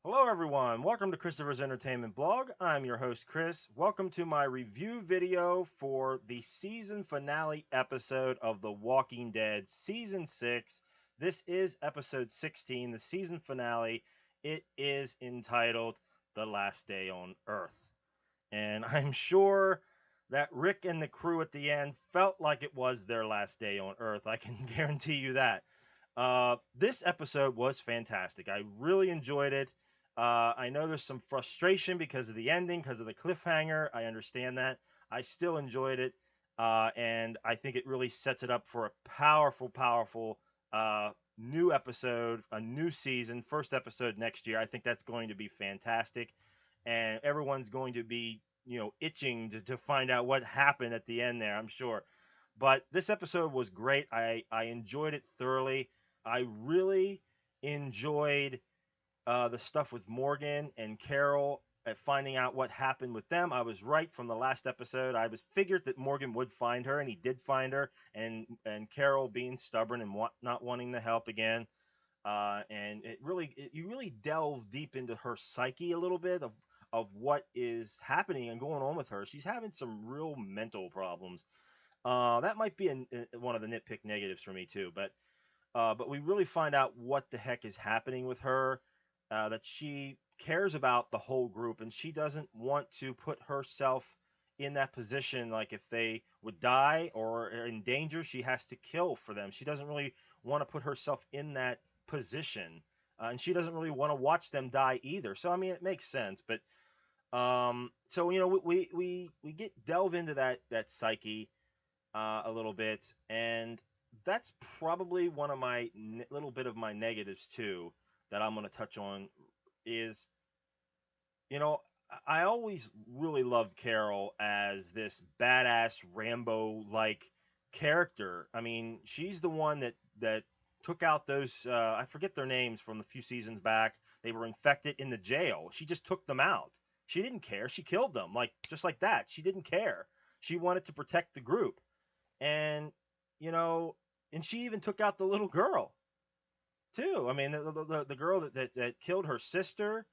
Hello, everyone. Welcome to Christopher's Entertainment Blog. I'm your host, Chris. Welcome to my review video for the season finale episode of The Walking Dead Season 6. This is episode 16, the season finale. It is entitled The Last Day on Earth. And I'm sure that Rick and the crew at the end felt like it was their last day on Earth. I can guarantee you that. This episode was fantastic. I really enjoyed it. I know there's some frustration because of the ending, because of the cliffhanger. I understand that. I still enjoyed it. And I think it really sets it up for a powerful, powerful new episode, a new season, first episode next year. I think that's going to be fantastic. And everyone's going to be, itching to find out what happened at the end there, I'm sure. But this episode was great. I enjoyed it thoroughly. I really enjoyed the stuff with Morgan and Carol at finding out what happened with them. I was right from the last episode. I was figured that Morgan would find her, and he did find her. And Carol being stubborn and not wanting the help again. And you really delve deep into her psyche a little bit of what is happening and going on with her. She's having some real mental problems. That might be one of the nitpick negatives for me too. But we really find out what the heck is happening with her. That she cares about the whole group and she doesn't want to put herself in that position. Like if they would die or are in danger, she has to kill for them. She doesn't really want to put herself in that position. And she doesn't really want to watch them die either. So I mean, it makes sense. But so we get delve into that psyche a little bit, and that's probably one of my little bit of my negatives too that I'm going to touch on is, you know, I always really loved Carol as this badass Rambo like character. I mean, she's the one that took out those I forget their names from a few seasons back. They were infected in the jail. She just took them out. She didn't care. She killed them like just like that. She didn't care. She wanted to protect the group. And you know, and she even took out the little girl too. I mean, the girl that killed her sister,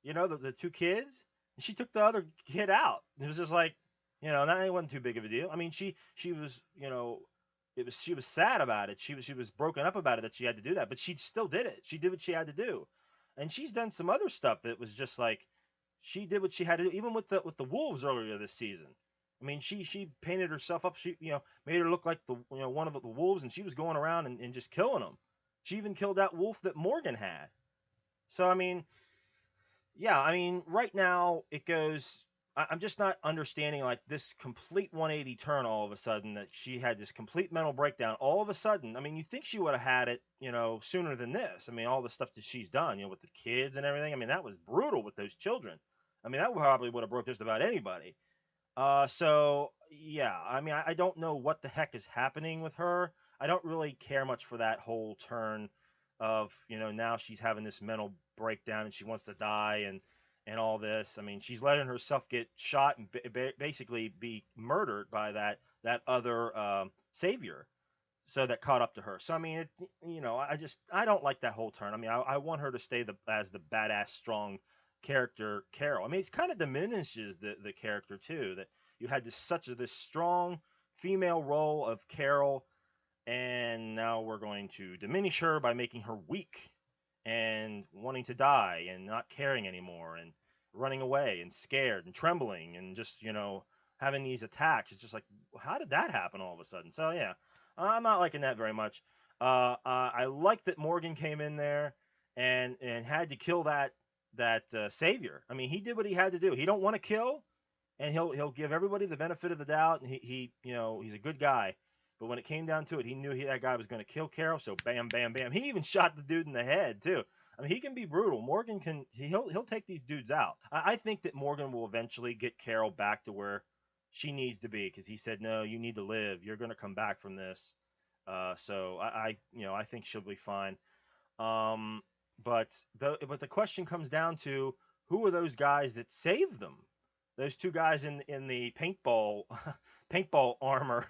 the two kids, and she took the other kid out. It was just like, that wasn't too big of a deal. I mean, she was, she was sad about it. She was broken up about it that she had to do that, but she still did it. She did what she had to do, and she's done some other stuff that was just like she did what she had to do, even with the wolves earlier this season. I mean, she painted herself up. She made her look like one of the wolves, and she was going around and just killing them. She even killed that wolf that Morgan had. So I mean, yeah, I mean, right now it goes. I'm just not understanding like this complete 180 turn all of a sudden that she had this complete mental breakdown all of a sudden. I mean, you think she would have had it, sooner than this. I mean, all the stuff that she's done, with the kids and everything. I mean, that was brutal with those children. I mean, that probably would have broke just about anybody. So yeah, I mean, I don't know what the heck is happening with her. I don't really care much for that whole turn of, now she's having this mental breakdown and she wants to die and all this. I mean, she's letting herself get shot and basically be murdered by that other savior. So that caught up to her. So I mean, I don't like that whole turn. I mean, I want her to stay as the badass, strong character Carol. I mean, it kind of diminishes the character too. That you had this strong female role of Carol, and now we're going to diminish her by making her weak and wanting to die and not caring anymore and running away and scared and trembling and just having these attacks. It's just like, how did that happen all of a sudden? So yeah, I'm not liking that very much. I like that Morgan came in there and had to kill that savior. I mean, he did what he had to do. He don't want to kill, and he'll give everybody the benefit of the doubt. And he's a good guy. But when it came down to it, he knew that guy was going to kill Carol. So bam, bam, bam. He even shot the dude in the head too. I mean, he can be brutal. Morgan he'll take these dudes out. I think that Morgan will eventually get Carol back to where she needs to be because he said, no, you need to live. You're going to come back from this. So I think she'll be fine. Um, but the question comes down to who are those guys that saved them? Those two guys in the paintball paintball armor.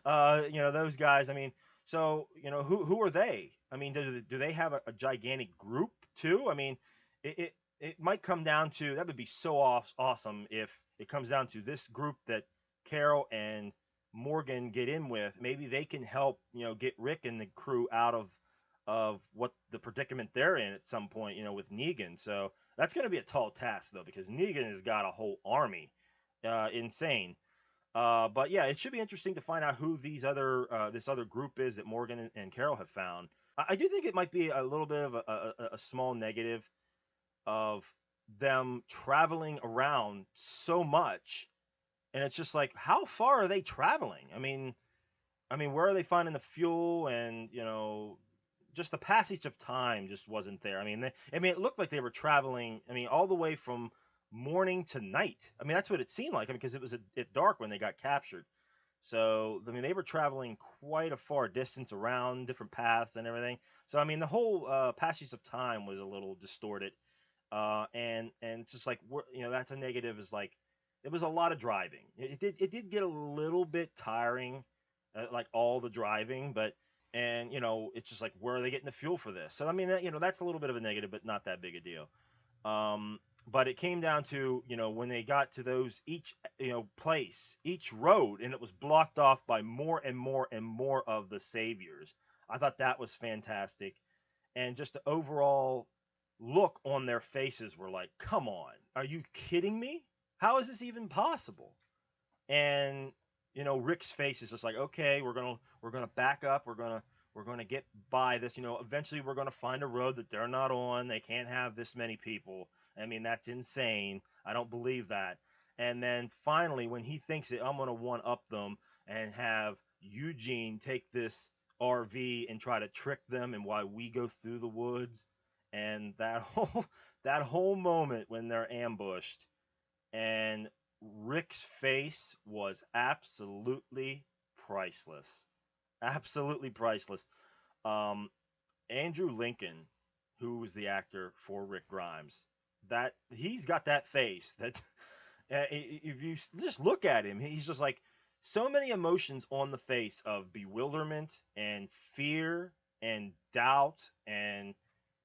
Those guys. I mean, so who are they? I mean, do they have a gigantic group too? I mean, it might come down to, that would be so awesome if it comes down to this group that Carol and Morgan get in with. Maybe they can help, get Rick and the crew out of what the predicament they're in at some point, with Negan. So that's going to be a tall task though, because Negan has got a whole army, insane. But yeah, it should be interesting to find out who this other group is that Morgan and Carol have found. I do think it might be a little bit of a small negative of them traveling around so much, and it's just like, how far are they traveling? I mean, where are they finding the fuel? And just the passage of time just wasn't there. It looked like they were traveling, all the way from morning to night. That's what it seemed like, because it was at dark when they got captured. So they were traveling quite a far distance around different paths and everything. So the whole passage of time was a little distorted. And it's just like, that's a negative, is like, it was a lot of driving. It did get a little bit tiring, like all the driving. But and it's just like, where are they getting the fuel for this? So that's a little bit of a negative, but not that big a deal. But it came down to, when they got to those each place, each road, and it was blocked off by more and more and more of the saviors. I thought that was fantastic. And just the overall look on their faces were like, come on, are you kidding me? How is this even possible? And Rick's face is just like, okay, we're gonna back up, we're gonna get by this. Eventually we're gonna find a road that they're not on. They can't have this many people. That's insane. I don't believe that. And then finally, when he thinks that I'm gonna one up them and have Eugene take this RV and try to trick them, and while we go through the woods, and that whole that whole moment when they're ambushed, and Rick's face was absolutely priceless. Absolutely priceless. Um, Andrew Lincoln, who was the actor for Rick Grimes, that he's got that face that if you just look at him, he's just like, so many emotions on the face of bewilderment and fear and doubt, and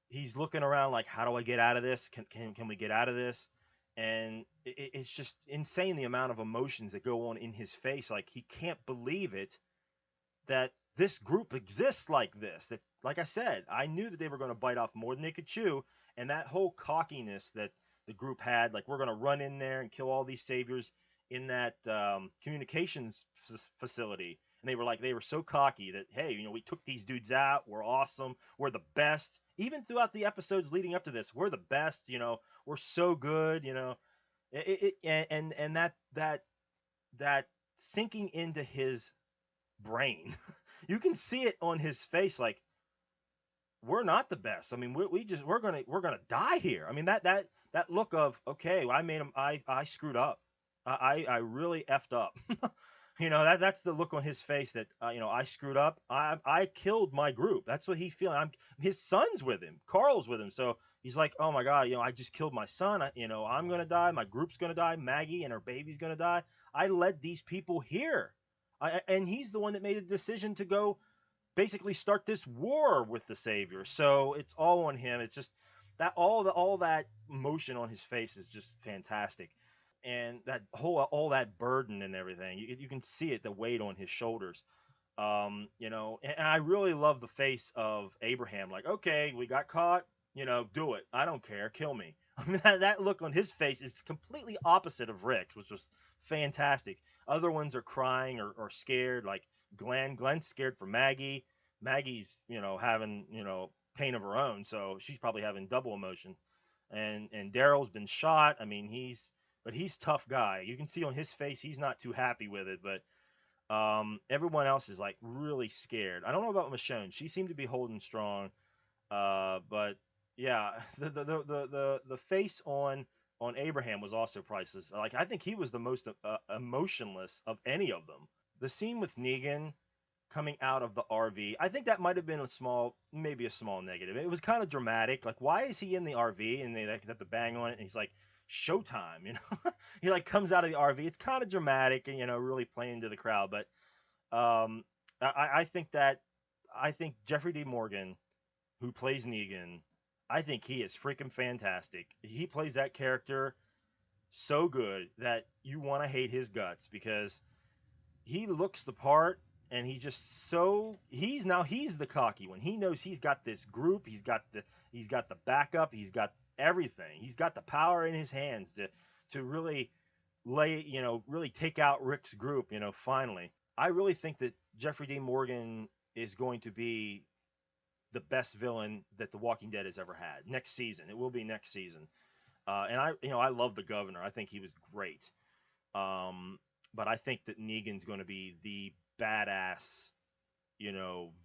he's looking around like, how do I get out of this? Can we get out of this? And it's just insane, the amount of emotions that go on in his face. Like, he can't believe it that this group exists like this. That, like I said, I knew that they were going to bite off more than they could chew. And that whole cockiness that the group had, like, we're going to run in there and kill all these saviors in that communications facility. And they were so cocky that, hey, we took these dudes out. We're awesome. We're the best. Even throughout the episodes leading up to this, we're the best. We're so good. And that sinking into his brain. You can see it on his face, like, we're not the best. We're gonna die here. That look of, okay, I made him, I screwed up. I really effed up. That's the look on his face, that I screwed up. I killed my group. That's what he feels. His son's with him. Carl's with him. So he's like, oh my God, I just killed my son. I'm gonna die. My group's gonna die. Maggie and her baby's gonna die. I led these people here. And he's the one that made a decision to go basically start this war with the savior. So it's all on him. It's just that all that emotion on his face is just fantastic. And that all that burden and everything, you can see it, the weight on his shoulders. And I really love the face of Abraham, like, okay, we got caught, do it, I don't care, kill me. That look on his face is completely opposite of Rick, which was fantastic. Other ones are crying or scared, like Glenn's scared for Maggie. Maggie's having pain of her own, so she's probably having double emotion. And Daryl's been shot. He's tough guy. You can see on his face he's not too happy with it, but everyone else is like really scared. I don't know about Michonne. She seemed to be holding strong. But yeah, the face on Abraham was also priceless. Like, I think he was the most emotionless of any of them. The scene with Negan coming out of the RV, I think that might have been maybe a small negative. It was kind of dramatic. Like, why is he in the RV and they like have to bang on it and he's like, showtime, he like comes out of the RV. It's kind of dramatic and really playing to the crowd. But I think Jeffrey D. Morgan, who plays Negan, I think he is freaking fantastic. He plays that character so good that you want to hate his guts because he looks the part and he's the cocky one. He knows he's got this group, he's got the backup, he's got everything. He's got the power in his hands to really really take out Rick's group, finally. I really think that Jeffrey Dean Morgan is going to be the best villain that The Walking Dead has ever had. Next season, it will be next season. And I love the governor. I think he was great. But I think that Negan's going to be the badass,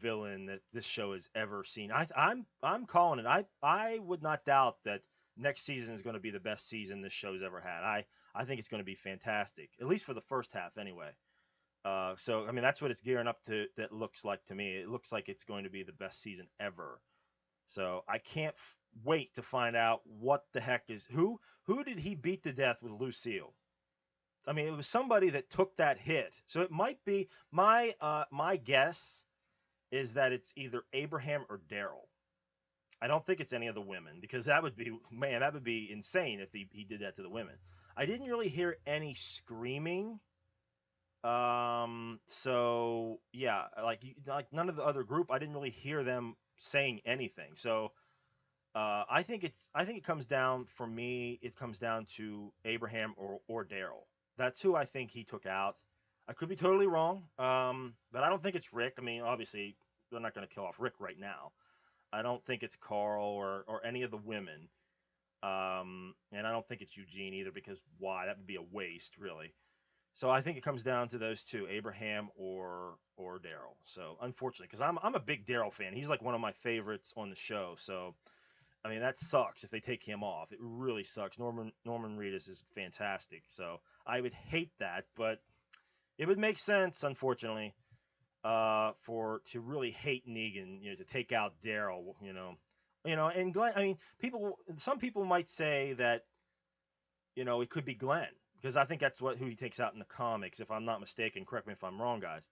villain that this show has ever seen. I'm calling it. I would not doubt that next season is going to be the best season this show's ever had. I think it's going to be fantastic, at least for the first half, anyway. So I mean, that's what it's gearing up to. That looks like to me. It looks like it's going to be the best season ever. So I can't wait to find out what the heck is who did he beat to death with Lucille. I mean, it was somebody that took that hit. So it might be my guess is that it's either Abraham or Daryl. I don't think it's any of the women because that would be insane if he did that to the women. I didn't really hear any screaming. So yeah, like none of the other group, I didn't really hear them saying anything. So I think it comes down for me. It comes down to Abraham or Daryl. That's who I think he took out. I could be totally wrong, but I don't think it's Rick. I mean, obviously they're not going to kill off Rick right now. I don't think it's Carl or any of the women, and I don't think it's Eugene either because why? That would be a waste, really. So I think it comes down to those two, Abraham or Daryl. So unfortunately, because I'm a big Daryl fan. He's like one of my favorites on the show. So I mean, that sucks if they take him off. It really sucks. Norman Reedus is fantastic. So I would hate that, but it would make sense, unfortunately, for to really hate Negan, to take out Daryl, and Glenn. I mean, some people might say that, it could be Glenn because I think that's who he takes out in the comics, if I'm not mistaken. Correct me if I'm wrong, guys.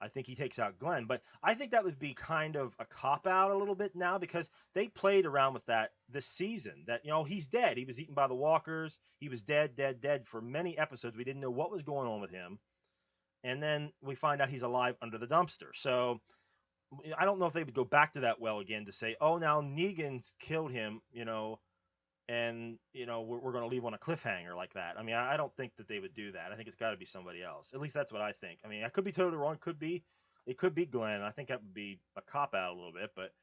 I think he takes out Glenn, but I think that would be kind of a cop out a little bit now because they played around with that this season. That he's dead. He was eaten by the walkers. He was dead, dead, dead for many episodes. We didn't know what was going on with him, and then we find out he's alive under the dumpster. So I don't know if they would go back to that well again to say, oh, now Negan's killed him, and we're going to leave on a cliffhanger like that. I mean, I don't think that they would do that. I think it's got to be somebody else. At least that's what I think. I mean, I could be totally wrong. It could be Glenn. I think that would be a cop out a little bit, but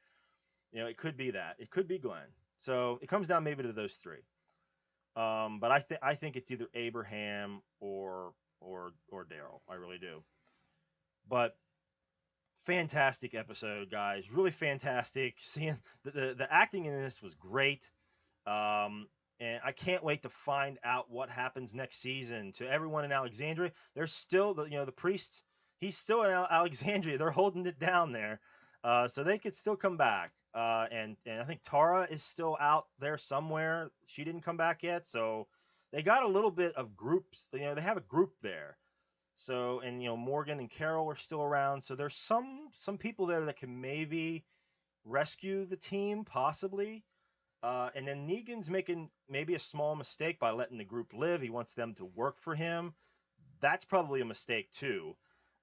it could be that. It could be Glenn. So it comes down maybe to those three. But I think it's either Abraham or Daryl. I really do. But fantastic episode, guys. Really fantastic. Seeing the acting in this was great. And I can't wait to find out what happens next season. To everyone in Alexandria, there's still the priest. He's still in Alexandria. They're holding it down there, so they could still come back. And I think Tara is still out there somewhere. She didn't come back yet, so they got a little bit of groups. They have a group there. So and Morgan and Carol are still around. So there's some people there that can maybe rescue the team, possibly. And then Negan's making maybe a small mistake by letting the group live. He wants them to work for him. That's probably a mistake too,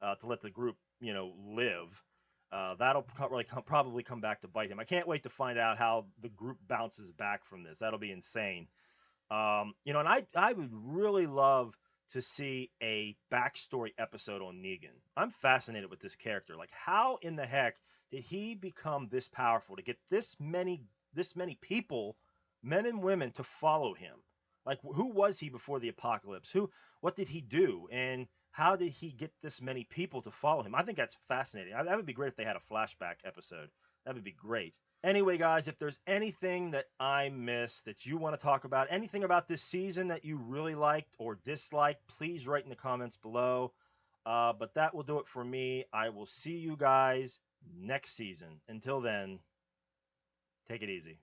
to let the group, live. That'll probably come back to bite him. I can't wait to find out how the group bounces back from this. That'll be insane. And I would really love to see a backstory episode on Negan. I'm fascinated with this character. Like, how in the heck did he become this powerful to get this many people, men and women, to follow him? Like, who was he before the apocalypse? What did he do? And how did he get this many people to follow him? I think that's fascinating. That would be great if they had a flashback episode. That would be great. Anyway, guys, if there's anything that I missed that you want to talk about, anything about this season that you really liked or disliked, please write in the comments below. But that will do it for me. I will see you guys next season. Until then, take it easy.